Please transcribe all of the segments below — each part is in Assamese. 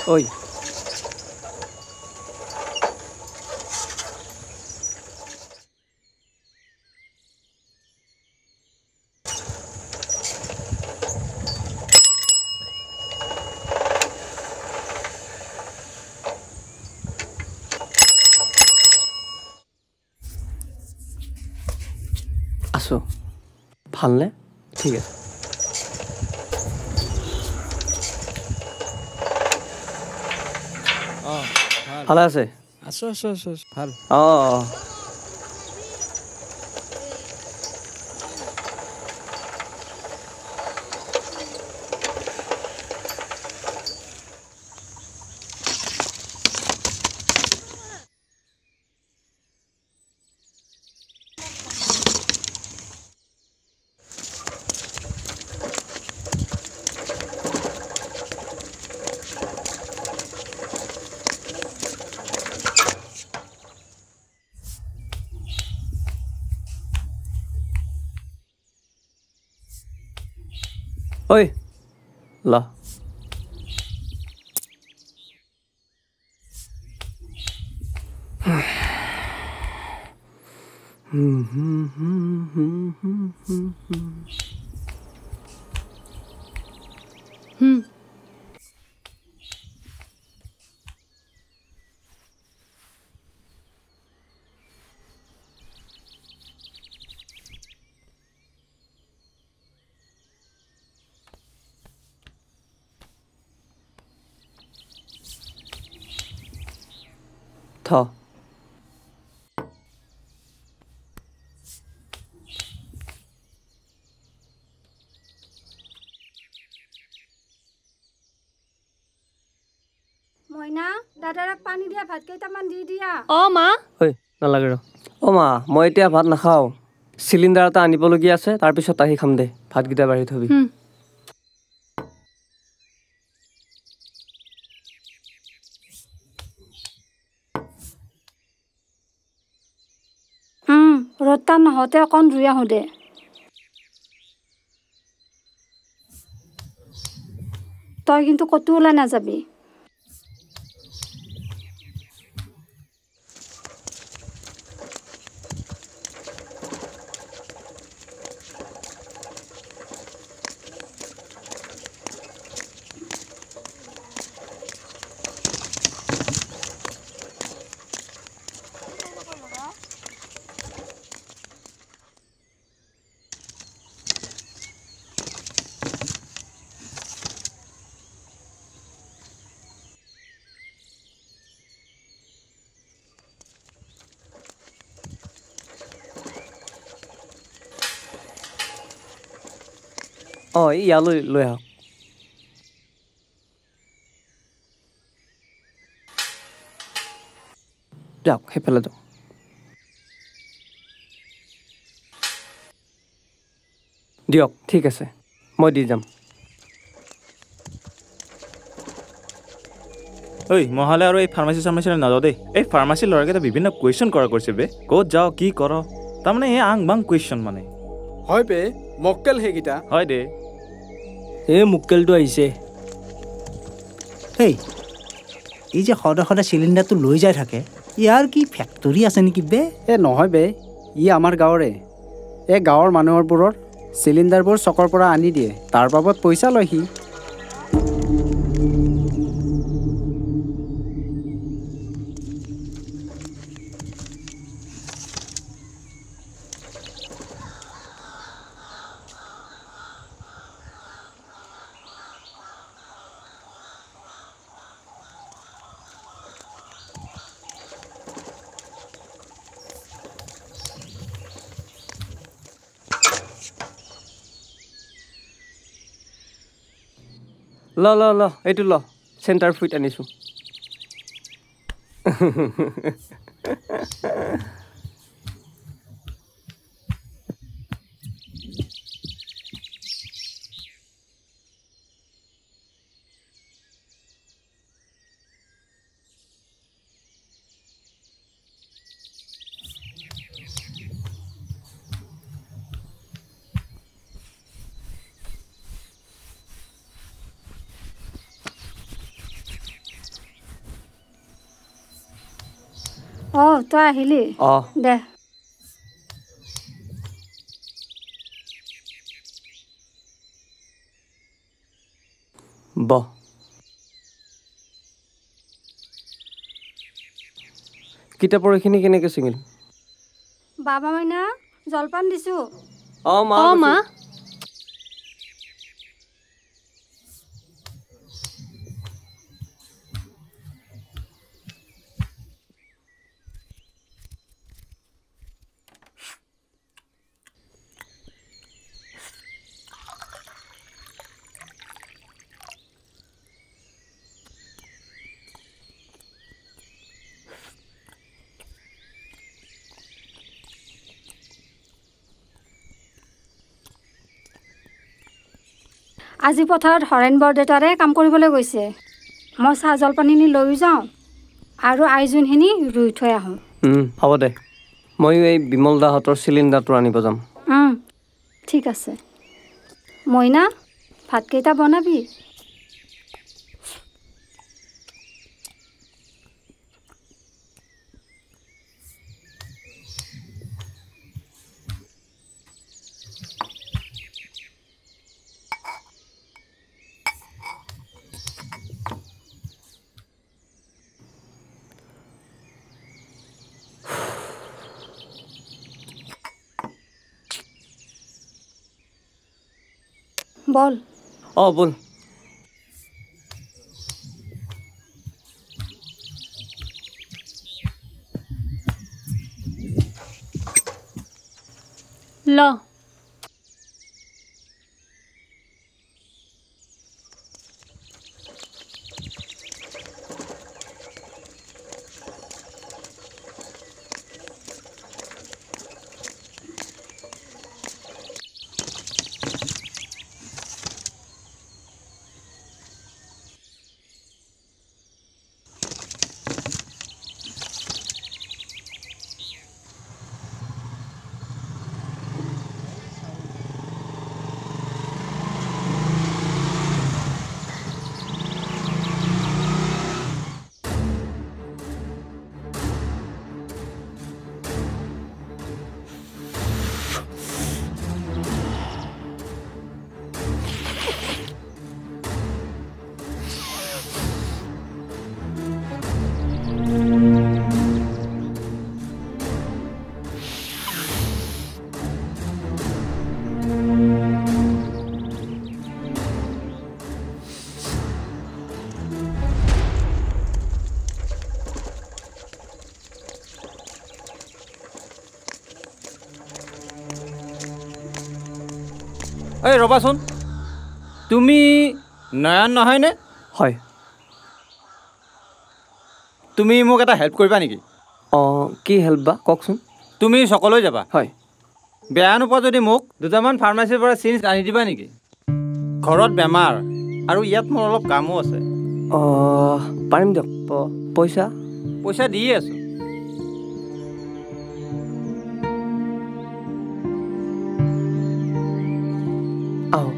ঐ আছো ভালনে ঠিক আছে ভালে আছে আছো আছো আছো ভাল ঐ ল থ মইনা দাদাৰাক পানী দিয়া ভাত কেইটামান দি দিয়া মা ঐ নালাগে ৰ মা মই এতিয়া ভাত নাখাওঁ চিলিণ্ডাৰ এটা আনিবলগীয়া আছে তাৰপিছত আহি খাম দে ভাতকেইটা বাঢ়ি থবি ৰ'দটা নহওঁতে অকণ ধুই আহোঁ দে তই কিন্তু ক'তো ওলাই নাযাবি ইয়ালৈ লৈ আহক যাওক সেইফালে যাওক দিয়ক ঠিক আছে মই দি যাম ঐ মহালে আৰু এই ফাৰ্মাচী নাযাওঁ দেই এই ফাৰ্মাচী ল'ৰাকেইটা বিভিন্ন কুৱেশ্যন কৰা কৰিছে বে ক'ত যাওঁ কি কৰ তাৰমানে এই আং বাং কুৱেশ্যন মানে হয় বে মক্কেল সেইকেইটা হয় দে এই মক্কেলটো আহিছে এই যে সদায় সদায় চিলিণ্ডাৰটো লৈ যাই থাকে ইয়াৰ কি ফেক্টৰী আছে নেকি বে নহয় বে ই আমাৰ গাঁৱৰে এই গাঁৱৰ মানুহৰবোৰৰ চিলিণ্ডাৰবোৰ চকৰ পৰা আনি দিয়ে তাৰ বাবদ পইচা লয় সি ল এইটো ল চেণ্টাৰ ফুইট আনিছোঁ তই আহিলি অঁ দে বহ কিতাপৰ এইখিনি কেনেকৈ ছিঙিল বাবা মাইনা জলপান দিছোঁ অঁ মা মা আজি পথাৰত হৰেণ বৰদেউতাৰে কাম কৰিবলৈ গৈছে মই চাহ জলপানখিনি লৈ যাওঁ আৰু আইজোনখিনি ৰুই থৈ আহোঁ হ'ব দে ময়ো এই বিমল দাহঁতৰ চিলিণ্ডাৰটো আনিব যাম ঠিক আছে মইনা ভাতকেইটা বনাবি বল অঁ ব'ল ল এই ৰবাচোন তুমি নয়ন নহয়নে হয় তুমি মোক এটা হেল্প কৰিবা নেকি অঁ কি হেল্প বা কওকচোন তুমি সকলোৱে যাবা হয় বেয়া নোপোৱা যদি মোক দুটামান ফাৰ্মাচীৰ পৰা চিঞ্জ আনি দিবা নেকি ঘৰত বেমাৰ আৰু ইয়াত মোৰ অলপ কামো আছে অঁ পাৰিম দিয়ক পইচা পইচা দিয়ে আছোঁ আহক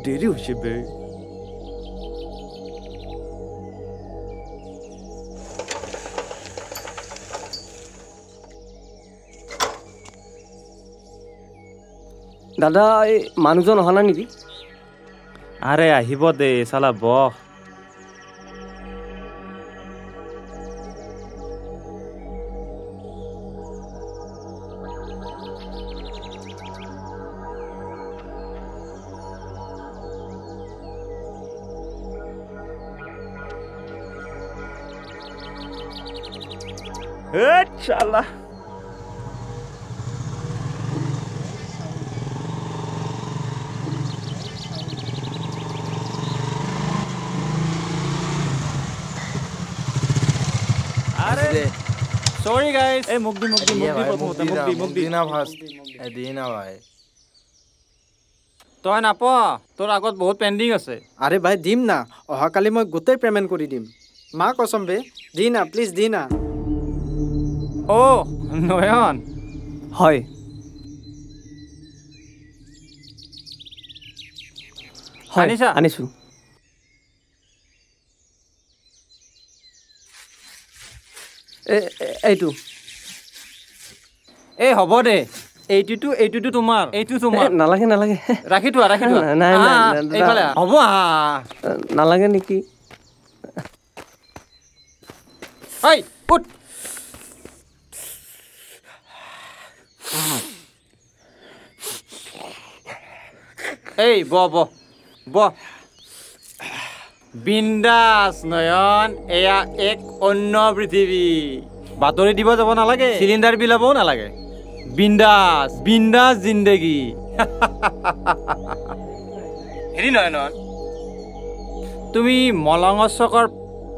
দেৰি হৈছে বে দাদা এই মানুহজন অহা নাই নেকি আৰে আহিব দে চালা বহ চালা Sorry guys. এই মুখ দি দিনা ফাৰ্ষ্ট এদিনা ভাই তই নাপ তোৰ আগত বহুত পেণ্ডিং আছে আৰে ভাই দিম না অহাকালি মই গোটেই পে'মেণ্ট কৰি দিম মা কচম বে দি না প্লিজ দি না অ' নয়ন হয় হয় আনিছা? আনিছোঁ এইটো এই হ'ব দে এইটোতো তোমাৰ এইটো তোমাৰ নালাগে নালাগে ৰাখি থোৱা নাই, নাই, নাই, এইফালে হ'ব নালাগে নেকি ঐ উঠ এই ব বিন্দাস নয়ন এয়া এক অন্য পৃথিৱী বাতৰি দিব যাব নালাগে চিলিণ্ডাৰ বিলাবও নালাগে বিন্দাস জিন্দগী হেৰি নয়ন তুমি মলঙৰ চকৰ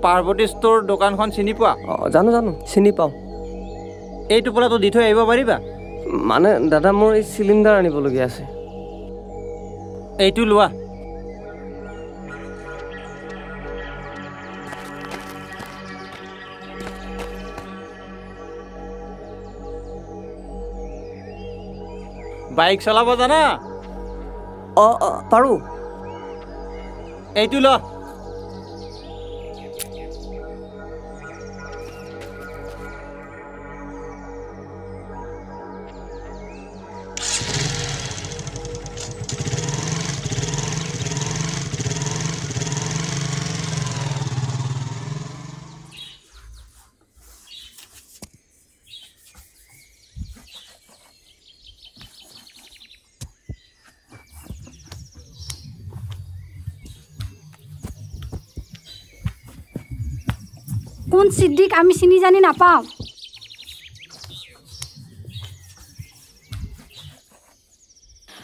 পাৰ্বতী ষ্ট'ৰ দোকানখন চিনি পোৱা জানো চিনি পাওঁ এই টোপোলাটো দি থৈ আহিব পাৰিবা মানে দাদা মোৰ এই চিলিণ্ডাৰ আনিবলগীয়া আছে এইটো লোৱা বাইক চলাব জানা পাৰোঁ এইটো ল কোন সিদ্দিক আমি চিনি জানি নাপাওঁ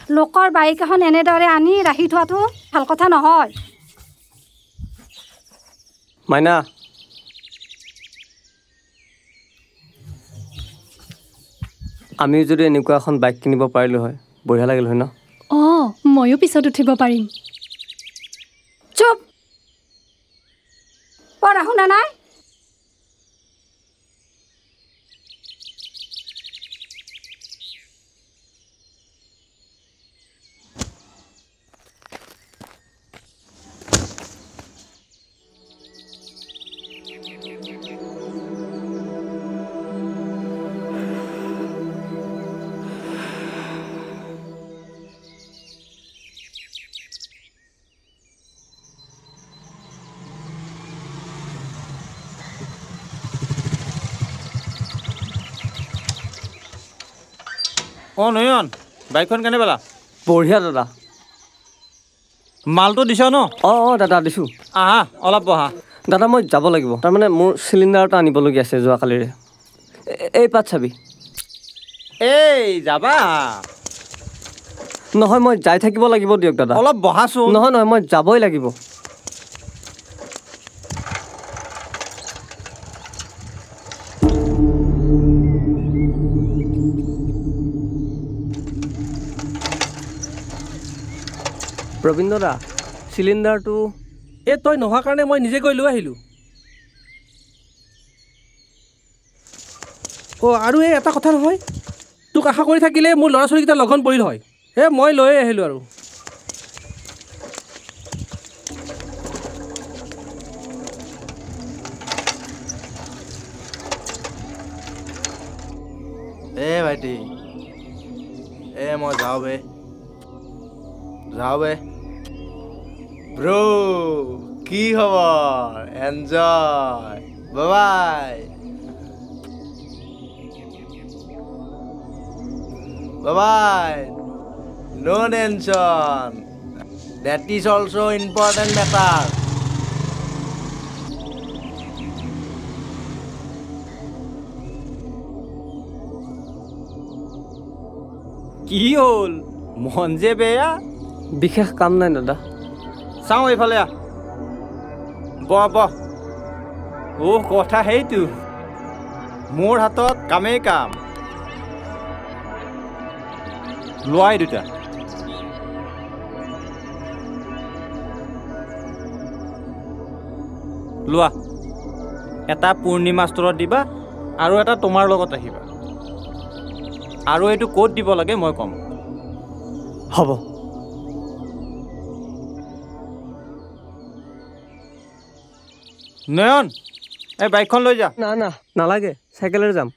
লোকৰ বাইক এখন এনেদৰে আনি ৰাখি থোৱাটো ভাল কথা নহয় মাইনা আমি যদি এনেকুৱা এখন বাইক কিনিব পাৰিলোঁ হয় বঢ়িয়া লাগিল হয় ন ময়ো পিছত উঠিব পাৰিম চুপ পঢ়া শুনা নাই নয়ন বাইকখন কেনে পেলা বঢ়িয়া দাদা মালটো দিছ ন দাদা দিছোঁ আহা অলপ বহা দাদা মই যাব লাগিব তাৰমানে মোৰ চিলিণ্ডাৰ এটা আনিবলগীয়া আছে যোৱাকালিৰে এই পাত চাবি এই যাবা নহয় মই যাই থাকিব লাগিব দিয়ক দাদা অলপ বহাচোন নহয় মই যাবই লাগিব প্ৰবীণ দাদা চিলিণ্ডাৰটো এই তই নোহোৱাৰ কাৰণে মই নিজে গৈ লৈ আহিলোঁ আৰু এই এটা কথা নহয় তোক আশা কৰি থাকিলে মোৰ ল'ৰা ছোৱালীকেইটা লগন পৰিল হয় মই লৈ আহিলোঁ আৰু ভাইটি মই যাওঁ বে ব্ৰো কি খবৰ enjoy bye bye no tension that is also important matter কি হ'ল মন যে বেয়া বিশেষ কাম নাই দাদা চাওঁ এইফালে বহ বহ কথা সেইটো মোৰ হাতত কামেই কাম লোৱাই দুটা লোৱা এটা পূৰ্ণিমা ষ্টৰত দিবা আৰু এটা তোমাৰ লগত আহিবা আৰু এইটো ক'ত দিব লাগে মই ক'ম হ'ব নয়ন এই বাইকখন লৈ যা না না নালাগে চাইকেলেৰে যাম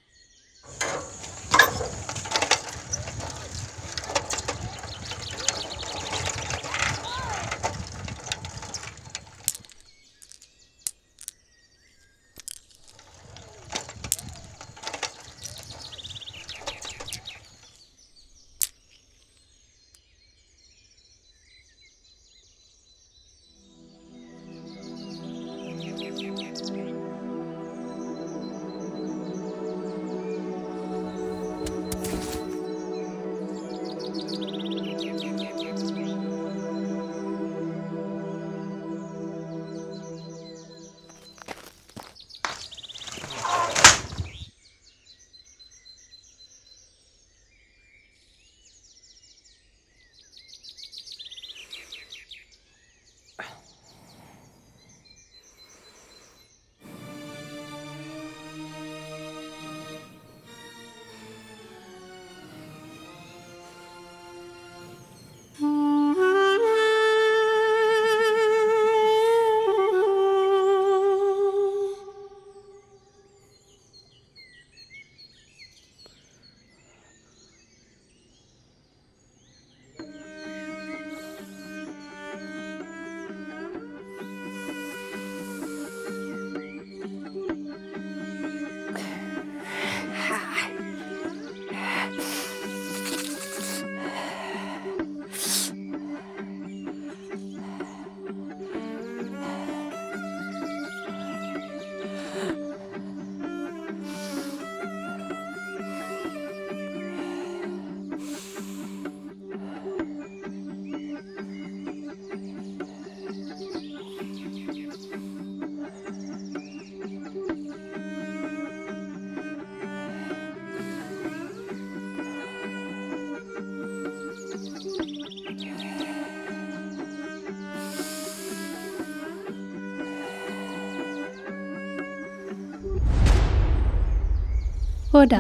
ওদা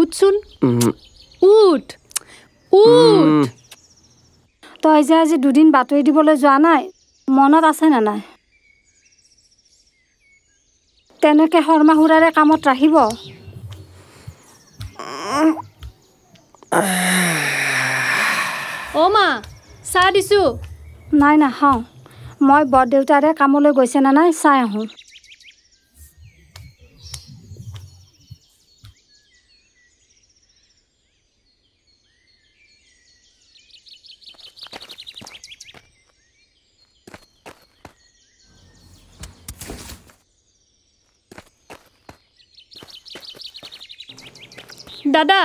উঠচোন উঠ উঠ তই যে আজি দুদিন বাতৰি দিবলৈ যোৱা নাই মনত আছে নে নাই তেনেকে শৰ্মা হুৰাৰে কামত ৰাখিব অ মা চাহ দিছো নাই নাখাওঁ মই বৰদেউতাৰে কামলৈ গৈছে নে নাই চাই আহোঁ দাদা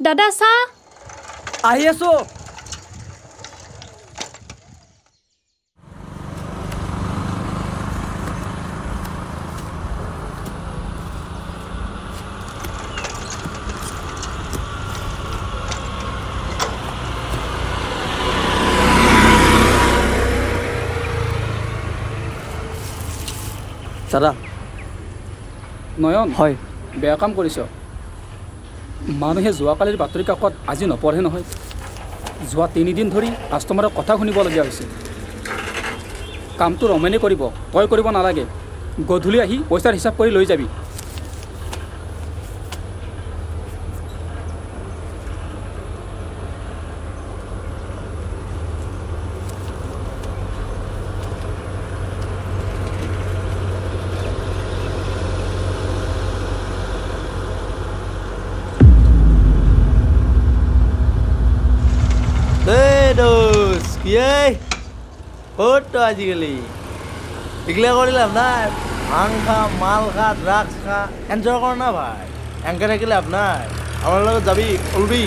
দাদা চাহ আহি আছো দাদা নয়ন হয় বেয়া কাম কৰিছ মানুহে যোৱাকালিৰ বাতৰি কাকত আজি নপঢ়ে নহয় যোৱা 3 দিন ধৰি কাষ্টমাৰৰ কথা শুনিবলগীয়া হৈছে কামটো ৰমেনে কৰিব তই কৰিব নালাগে গধূলি আহি পইচাৰ হিচাপ কৰি লৈ যাবি ক'ত আজিকালি এইগিলা কৰি লাভ নাই ভাং খা মাল খা ড্ৰাগছ খা এনজয় কৰ না ভাই এনেকৈ থাকিলে লাভ নাই আমাৰ লগত যাবি ওলবি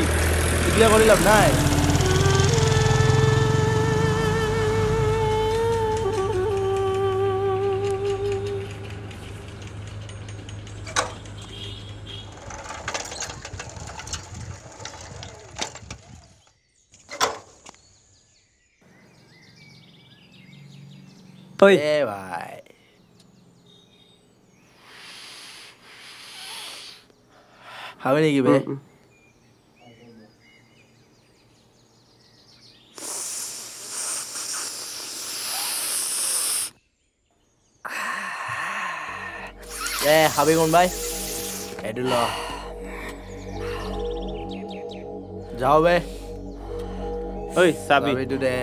এইগিলা কৰি লাভ নাই ঐ ভাই খাবি নেকি বে খাবি কোন ভাই এইটো ল যাও বে ঐ চাবি চাবিটো দে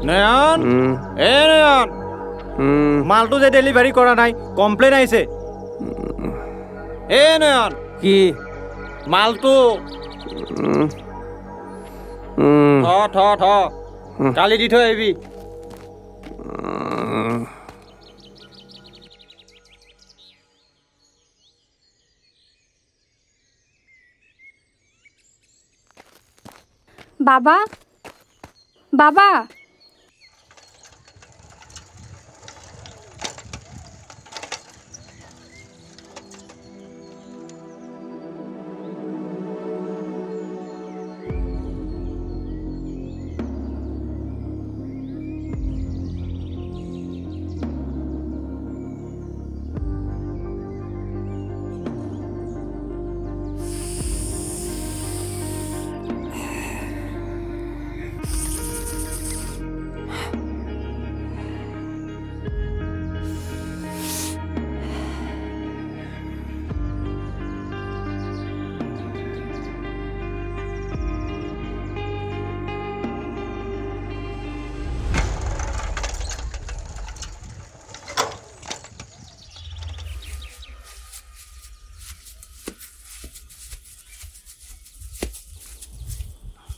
নয়ন নয়ন মালটো যে ডেলিভাৰী কৰা নাই কমপ্লেইন আহিছে নয়ন কি মালটো থ কালি দি থৈ আহিবি বাবা বাবা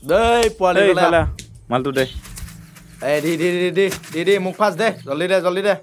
দেই পোৱালি পেলা মালটো দে এই দি মোক ফাষ্ট দে জলদি দে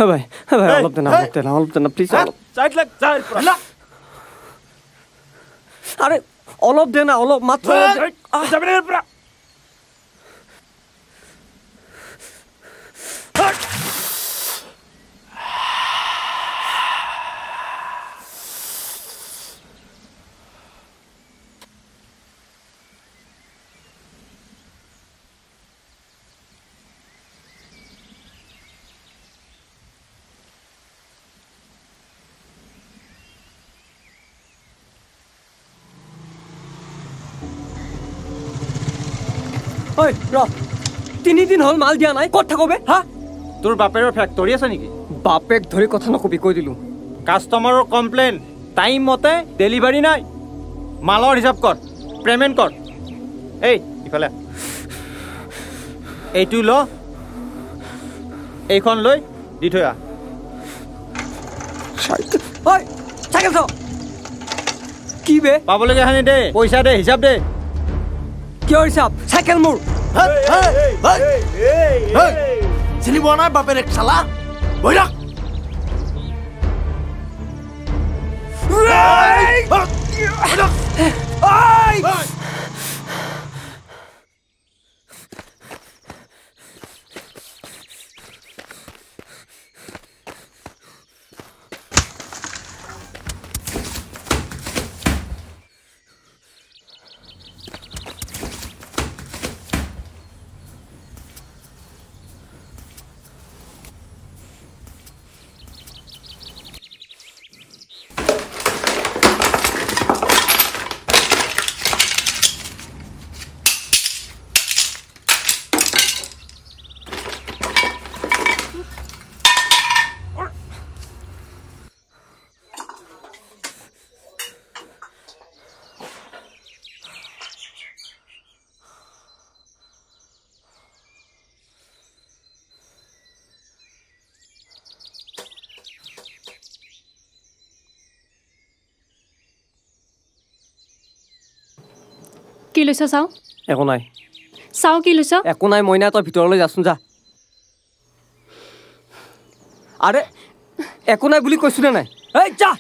ভাই অলপ দেনা প্লিজ চাইড লাগ চাইড আরে অলপ দে না অলপ মাত্ৰ যাবি না পৰা ঐ ৰ 3 দিন হ'ল মাল দিয়া নাই ক'ত থাকবে হা তোৰ বাপেৰৰ ফেক্টৰী আছে নেকি বাপেক ধৰি কথা নকবি কৈ দিলো কাষ্টমাৰৰ কমপ্লেইন টাইম মতে ডেলিভাৰী নাই মালৰ হিচাপ কৰ পেমেণ্ট কৰ এই ইফালে এইটো ল এইখন লৈ দি থৈ আহ ঐ চাইকেল থ কি বে পাবলগীয়া হানি দে পইচা দে হিচাপ দে কিয় হিচাপ চাইকেল মোৰ চিনি পোৱা নাই বাপেৰ এক চালা বহি ৰাখ কি লৈছ চাও একো নাই চাও কি লৈছ একো নাই মইনা তই ভিতৰলৈ যাচোন যা আৰে একো নাই বুলি কৈছো নাই এই যা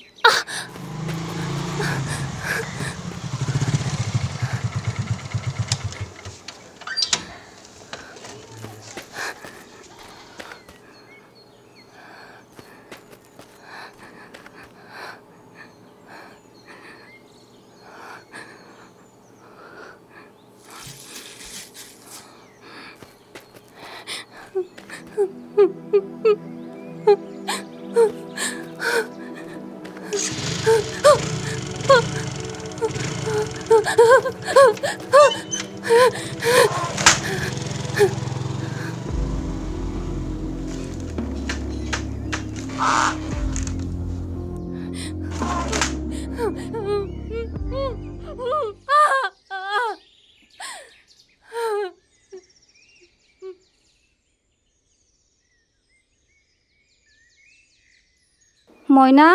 মইনা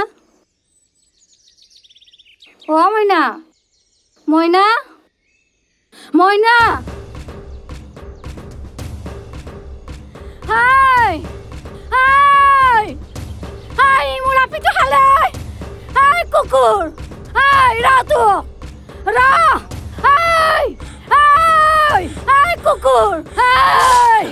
ও মইনা মইনা মইনা হাই হাই হাই মোৰ আপিটো খালে হাই কুকুৰ হাই ৰাতো ৰা হাই হাই হাই কুকুৰ হাই